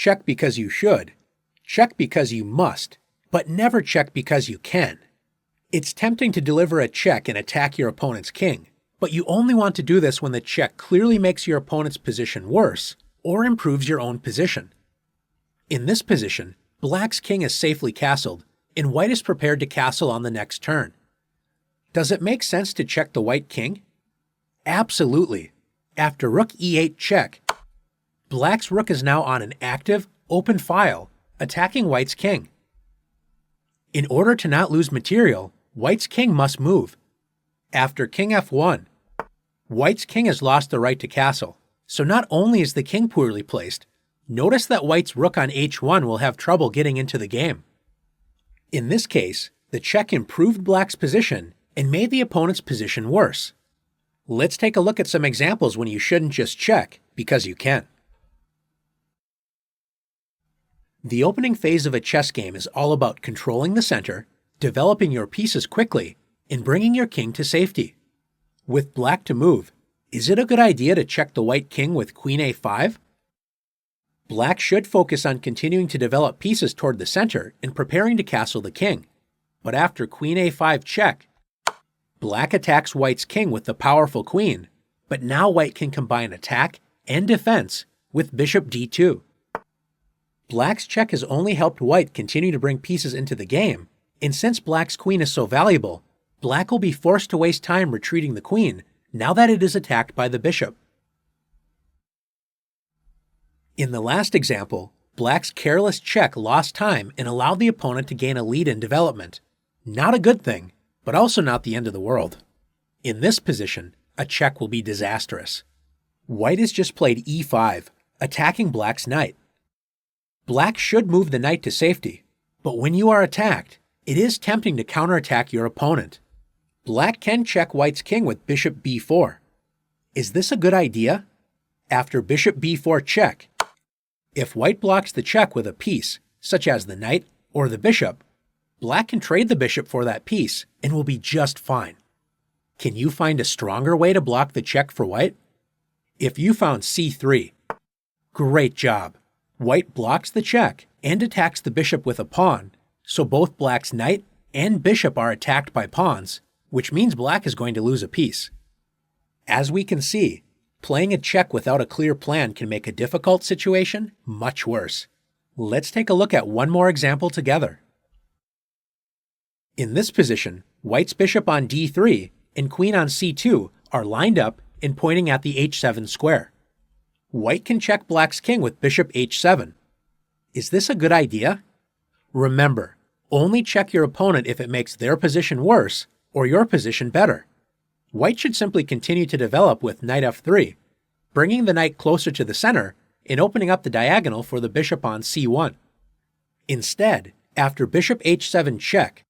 check because you should, check because you must, but never check because you can. It's tempting to deliver a check and attack your opponent's king, but you only want to do this when the check clearly makes your opponent's position worse or improves your own position. In this position, black's king is safely castled, and white is prepared to castle on the next turn. Does it make sense to check the white king? Absolutely. After rook e8 check, black's rook is now on an active, open file, attacking white's king. In order to not lose material, white's king must move. After king f1, white's king has lost the right to castle, so not only is the king poorly placed, notice that white's rook on h1 will have trouble getting into the game. In this case, the check improved black's position and made the opponent's position worse. Let's take a look at some examples when you shouldn't just check because you can. The opening phase of a chess game is all about controlling the center, developing your pieces quickly, and bringing your king to safety. With black to move, is it a good idea to check the white king with queen a5? Black should focus on continuing to develop pieces toward the center and preparing to castle the king. But after queen a5 check, black attacks white's king with the powerful queen, but now white can combine attack and defense with bishop d2. Black's check has only helped white continue to bring pieces into the game, and since black's queen is so valuable, black will be forced to waste time retreating the queen now that it is attacked by the bishop. In the last example, black's careless check lost time and allowed the opponent to gain a lead in development. Not a good thing, but also not the end of the world. In this position, a check will be disastrous. White has just played e5, attacking black's knight. Black should move the knight to safety, but when you are attacked, it is tempting to counterattack your opponent. Black can check white's king with bishop b4. Is this a good idea? After bishop b4 check, if white blocks the check with a piece, such as the knight or the bishop, black can trade the bishop for that piece and will be just fine. Can you find a stronger way to block the check for white? If you found c3, great job. White blocks the check and attacks the bishop with a pawn, so both black's knight and bishop are attacked by pawns, which means black is going to lose a piece. As we can see, playing a check without a clear plan can make a difficult situation much worse. Let's take a look at one more example together. In this position, white's bishop on d3 and queen on c2 are lined up and pointing at the h7 square. White can check black's king with bishop h7. Is this a good idea? Remember, only check your opponent if it makes their position worse or your position better. White should simply continue to develop with knight f3, bringing the knight closer to the center and opening up the diagonal for the bishop on c1. Instead, after bishop h7 check,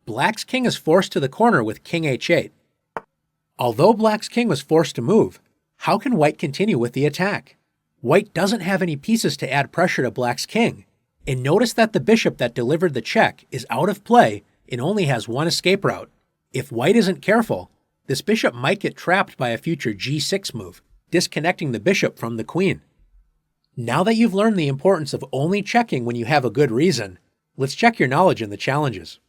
black's king is forced to the corner with king h8. Although black's king was forced to move, how can white continue with the attack? White doesn't have any pieces to add pressure to black's king, and notice that the bishop that delivered the check is out of play and only has one escape route. If white isn't careful, this bishop might get trapped by a future g6 move, disconnecting the bishop from the queen. Now that you've learned the importance of only checking when you have a good reason, let's check your knowledge in the challenges.